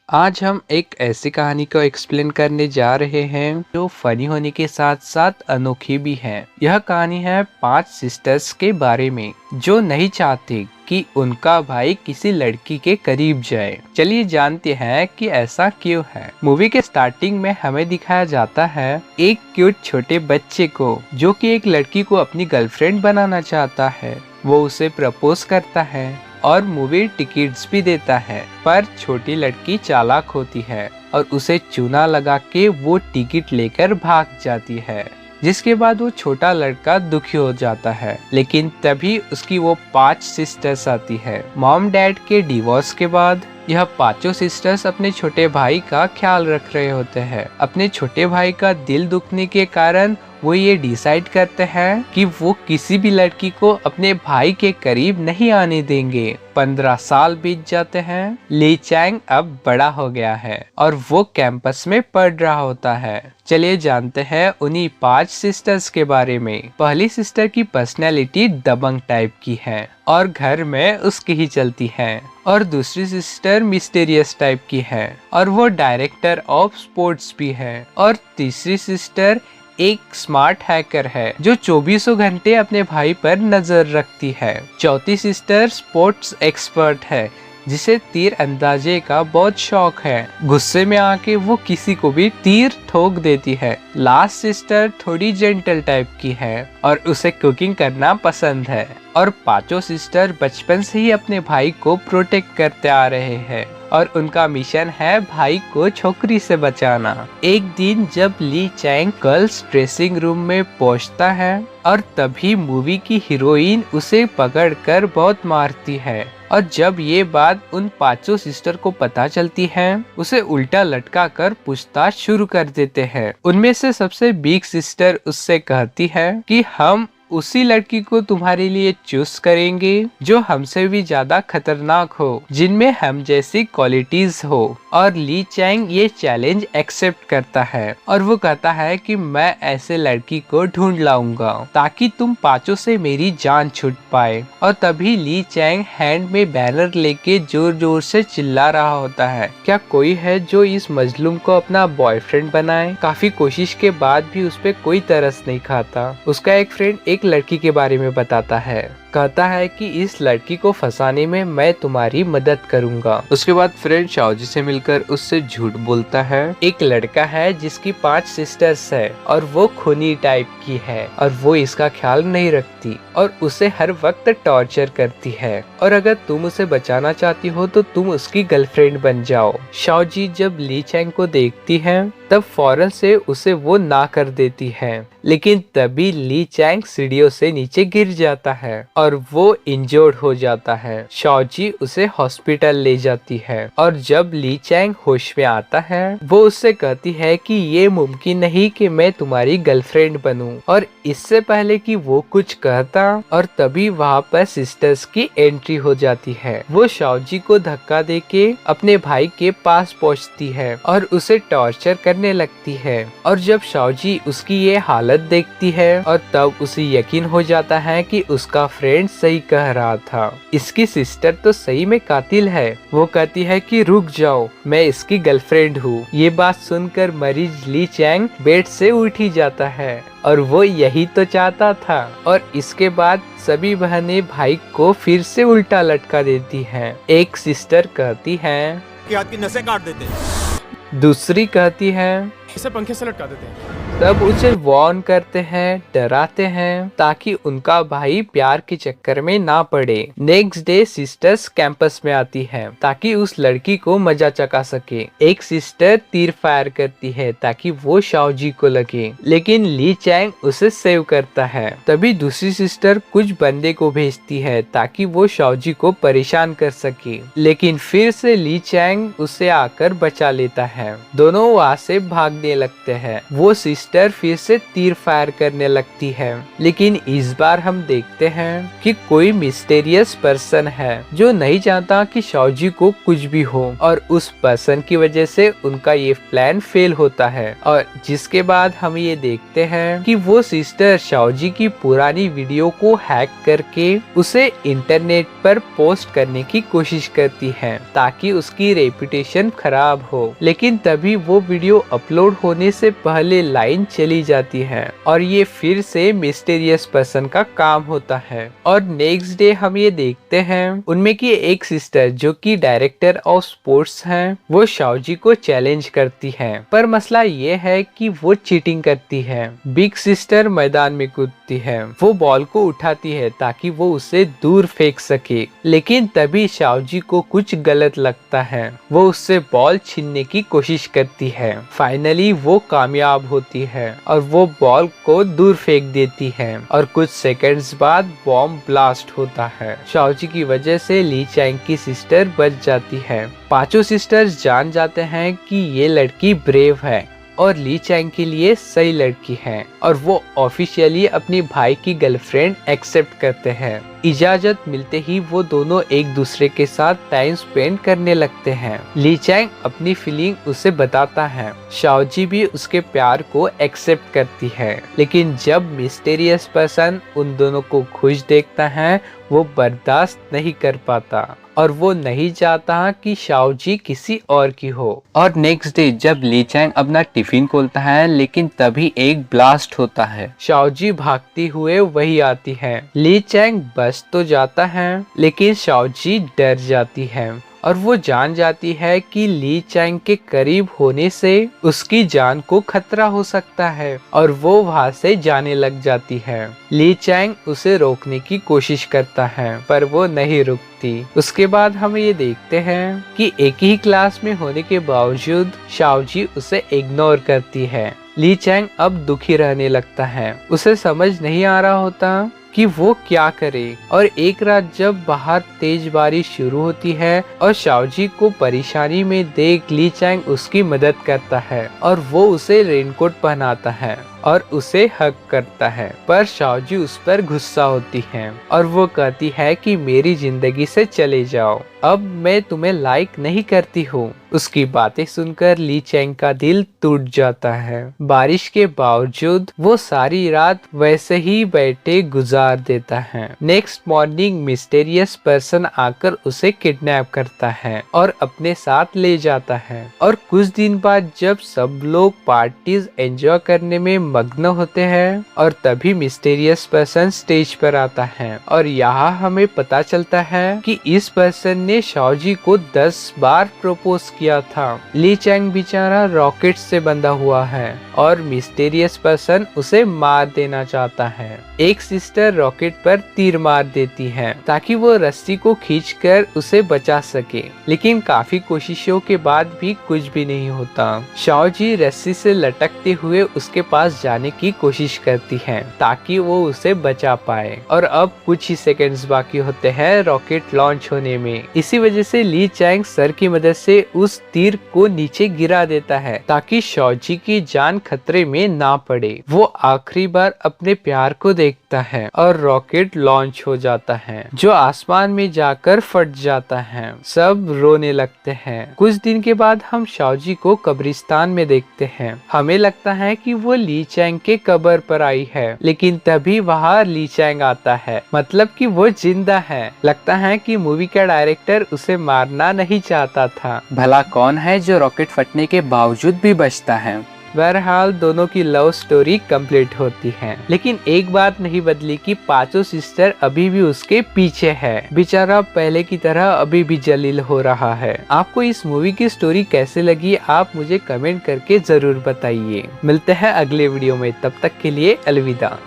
आज हम एक ऐसी कहानी को एक्सप्लेन करने जा रहे हैं जो फनी होने के साथ साथ अनोखी भी है। यह कहानी है 5 सिस्टर्स के बारे में जो नहीं चाहते कि उनका भाई किसी लड़की के करीब जाए। चलिए जानते हैं कि ऐसा क्यों है। मूवी के स्टार्टिंग में हमें दिखाया जाता है एक क्यूट छोटे बच्चे को जो कि एक लड़की को अपनी गर्लफ्रेंड बनाना चाहता है। वो उसे प्रपोज करता है और मूवी टिकट्स भी देता है, पर छोटी लड़की चालाक होती है और उसे चूना लगा के वो टिकट लेकर भाग जाती है, जिसके बाद वो छोटा लड़का दुखी हो जाता है। लेकिन तभी उसकी वो 5 सिस्टर्स आती है। मॉम डैड के डिवोर्स के बाद यह 5 सिस्टर्स अपने छोटे भाई का ख्याल रख रहे होते हैं। अपने छोटे भाई का दिल दुखने के कारण वो ये डिसाइड करते हैं कि वो किसी भी लड़की को अपने भाई के करीब नहीं आने देंगे। 15 साल बीत जाते हैं। ली चैंग अब बड़ा हो गया है और वो कैंपस में पढ़ रहा होता है। चलिए जानते हैं उन्हीं 5 सिस्टर्स के बारे में। पहली सिस्टर की पर्सनैलिटी दबंग टाइप की है और घर में उसकी ही चलती है, और दूसरी सिस्टर मिस्टीरियस टाइप की है और वो डायरेक्टर ऑफ स्पोर्ट्स भी है, और तीसरी सिस्टर एक स्मार्ट हैकर है जो 24 घंटे अपने भाई पर नजर रखती है। चौथी सिस्टर स्पोर्ट्स एक्सपर्ट है जिसे तीर अंदाजे का बहुत शौक है। गुस्से में आके वो किसी को भी तीर ठोक देती है। लास्ट सिस्टर थोड़ी जेंटल टाइप की है और उसे कुकिंग करना पसंद है, और 5 सिस्टर बचपन से ही अपने भाई को प्रोटेक्ट करते आ रहे हैं और उनका मिशन है भाई को छोकरी से बचाना। एक दिन जब ली चैंग गर्ल्स ड्रेसिंग रूम में पहुंचता है और तभी मूवी की हीरोइन उसे पकड़कर बहुत मारती है, और जब ये बात उन 5 सिस्टर को पता चलती है उसे उल्टा लटका कर पूछताछ शुरू कर देते हैं। उनमें से सबसे बिग सिस्टर उससे कहती है कि हम उसी लड़की को तुम्हारे लिए चूज करेंगे जो हमसे भी ज्यादा खतरनाक हो, जिनमें हम जैसी क्वालिटीज हो। और ली चैंग ये चैलेंज एक्सेप्ट करता है और वो कहता है कि मैं ऐसे लड़की को ढूंढ लाऊंगा ताकि तुम 5 से मेरी जान छूट पाए। और तभी ली चैंग हैंड में बैनर लेके जोर जोर से चिल्ला रहा होता है, क्या कोई है जो इस मजलूम को अपना बॉयफ्रेंड बनाए। काफी कोशिश के बाद भी उस पर कोई तरस नहीं खाता। उसका एक फ्रेंड एक लड़की के बारे में बताता है, कहता है कि इस लड़की को फंसाने में मैं तुम्हारी मदद करूंगा। उसके बाद फ्रेंड शाओजी से मिलकर उससे झूठ बोलता है। एक लड़का है जिसकी 5 सिस्टर्स है और वो खूनी टाइप की है और वो इसका ख्याल नहीं रखती और उसे हर वक्त टॉर्चर करती है, और अगर तुम उसे बचाना चाहती हो तो तुम उसकी गर्लफ्रेंड बन जाओ। शाओजी जब ली चैंग को देखती है तब फौरन से उसे वो ना कर देती है, लेकिन तभी ली चैंग सीढ़ियों से नीचे गिर जाता है और वो इंजर्ड हो जाता है। शाओजी उसे हॉस्पिटल ले जाती है और जब ली चैंग होश में आता है वो उससे कहती है कि ये मुमकिन नहीं कि मैं तुम्हारी गर्लफ्रेंड बनूं। और इससे पहले कि वो कुछ कहता और तभी वहाँ पर सिस्टर्स की एंट्री हो जाती है। वो शाओजी को धक्का देके अपने भाई के पास पहुँचती है और उसे टॉर्चर करने लगती है, और जब शाओजी उसकी ये हालत देखती है और तब उसे यकीन हो जाता है कि उसका फ्रेंड सही कह रहा था, इसकी सिस्टर तो सही में कातिल है। वो कहती है कि रुक जाओ, मैं इसकी गर्लफ्रेंड हूँ। ये बात सुनकर मरीज ली चैंग बेड से उठ ही जाता है और वो यही तो चाहता था। और इसके बाद सभी बहनें भाई को फिर से उल्टा लटका देती हैं। एक सिस्टर कहती है कि हाथ की नसें काट देते, दूसरी कहती है इसे पंखे से लटका देते हैं। तब उसे वार्न करते हैं, डराते हैं ताकि उनका भाई प्यार के चक्कर में ना पड़े। नेक्स्ट डे सिस्टर्स कैंपस में आती है ताकि उस लड़की को मजा चखा सके। एक सिस्टर तीर फायर करती है ताकि वो शाओजी को लगे, लेकिन ली चैंग उसे सेव करता है। तभी दूसरी सिस्टर कुछ बंदे को भेजती है ताकि वो शाओजी को परेशान कर सके, लेकिन फिर से ली चैंग उसे आकर बचा लेता है। दोनों वहाँ से भागने लगते हैं। वो सिस्टर फिर से तीर फायर करने लगती है। लेकिन इस बार हम देखते हैं कि कोई मिस्टीरियस पर्सन है जो नहीं चाहता कि शाओजी को कुछ भी हो, और उस पर्सन की वजह से उनका ये प्लान फेल होता है। और जिसके बाद हम ये देखते हैं कि वो सिस्टर शाओजी की पुरानी वीडियो को हैक करके उसे इंटरनेट पर पोस्ट करने की कोशिश करती है ताकि उसकी रेपुटेशन खराब हो। लेकिन तभी वो वीडियो अपलोड होने से पहले लाइन चली जाती है और ये फिर से मिस्टीरियस पर्सन का काम होता है। और नेक्स्ट डे हम ये देखते हैं उनमें की एक सिस्टर जो कि डायरेक्टर ऑफ स्पोर्ट्स हैं, वो शाओजी को चैलेंज करती है। पर मसला ये है कि वो चीटिंग करती है। बिग सिस्टर मैदान में कूदती है, वो बॉल को उठाती है ताकि वो उसे दूर फेंक सके। लेकिन तभी शाओजी को कुछ गलत लगता है, वो उससे बॉल छीनने की कोशिश करती है। फाइनली वो कामयाब होती है और वो बॉल को दूर फेंक देती है और कुछ सेकंड्स बाद बॉम्ब ब्लास्ट होता है। शाओजी की वजह से ली चैंग की सिस्टर बच जाती है। पांचों सिस्टर्स जान जाते हैं कि ये लड़की ब्रेव है और ली चैंग के लिए सही लड़की है और वो ऑफिशियली अपनी भाई की गर्लफ्रेंड एक्सेप्ट करते हैं। इजाजत मिलते ही वो दोनों एक दूसरे के साथ टाइम स्पेंड करने लगते हैं। ली चैंग अपनी फीलिंग उसे बताता है, शाओजी भी उसके प्यार को एक्सेप्ट करती है। लेकिन जब मिस्टीरियस पर्सन उन दोनों को खुश देखता है वो बर्दाश्त नहीं कर पाता और वो नहीं चाहता कि शाओजी किसी और की हो। और नेक्स्ट डे जब ली चैंग अपना टिफिन खोलता है लेकिन तभी एक ब्लास्ट होता है। शाओजी भागती हुए वही आती है। ली चैंग बच तो जाता है लेकिन शाओजी डर जाती है और वो जान जाती है कि ली चैंग के करीब होने से उसकी जान को खतरा हो सकता है और वो वहां से जाने लग जाती है। ली चैंग उसे रोकने की कोशिश करता है पर वो नहीं रुकती। उसके बाद हम ये देखते हैं कि एक ही क्लास में होने के बावजूद शाओजी उसे इग्नोर करती है। ली चैंग अब दुखी रहने लगता है, उसे समझ नहीं आ रहा होता कि वो क्या करे। और एक रात जब बाहर तेज बारिश शुरू होती है और शाओजी को परेशानी में देख ली चैंग उसकी मदद करता है और वो उसे रेनकोट पहनाता है और उसे हग करता है। पर शाओजी उस पर गुस्सा होती है और वो कहती है कि मेरी जिंदगी से चले जाओ, अब मैं तुम्हें लाइक नहीं करती हूँ। उसकी बातें सुनकर ली चैंग का दिल टूट जाता है। बारिश के बावजूद वो सारी रात वैसे ही बैठे गुजार देता है। नेक्स्ट मॉर्निंग मिस्टीरियस पर्सन आकर उसे किडनैप करता है और अपने साथ ले जाता है। और कुछ दिन बाद जब सब लोग पार्टीज एंजॉय करने में मग्न होते हैं और तभी मिस्टीरियस पर्सन स्टेज पर आता है और यहाँ हमें पता चलता है कि इस पर्सन ने शाओजी को 10 बार प्रपोज किया था। ली चैंग बेचारा रॉकेट से बंधा हुआ है और मिस्टीरियस पर्सन उसे मार देना चाहता है। एक सिस्टर रॉकेट पर तीर मार देती है ताकि वो रस्सी को खींचकर उसे बचा सके, लेकिन काफी कोशिशों के बाद भी कुछ भी नहीं होता। शाओजी रस्सी से लटकते हुए उसके पास जाने की कोशिश करती है ताकि वो उसे बचा पाए। और अब कुछ ही सेकंड्स बाकी होते हैं रॉकेट लॉन्च होने में। इसी वजह से ली चैंग सर की मदद से उस तीर को नीचे गिरा देता है ताकि शाओजी की जान खतरे में ना पड़े। वो आखिरी बार अपने प्यार को देखता है और रॉकेट लॉन्च हो जाता है जो आसमान में जाकर फट जाता है। सब रोने लगते हैं। कुछ दिन के बाद हम शाओजी को कब्रिस्तान में देखते हैं। हमें लगता है कि वो ली चैंग के कब्र पर आई है, लेकिन तभी वहाँ ली चैंग आता है, मतलब कि वो जिंदा है। लगता है कि मूवी का डायरेक्टर उसे मारना नहीं चाहता था। भला कौन है जो रॉकेट फटने के बावजूद भी बचता है। बहरहाल दोनों की लव स्टोरी कंप्लीट होती है, लेकिन एक बात नहीं बदली कि पांचों सिस्टर अभी भी उसके पीछे है। बेचारा पहले की तरह अभी भी जलील हो रहा है। आपको इस मूवी की स्टोरी कैसे लगी आप मुझे कमेंट करके जरूर बताइए। मिलते हैं अगले वीडियो में, तब तक के लिए अलविदा।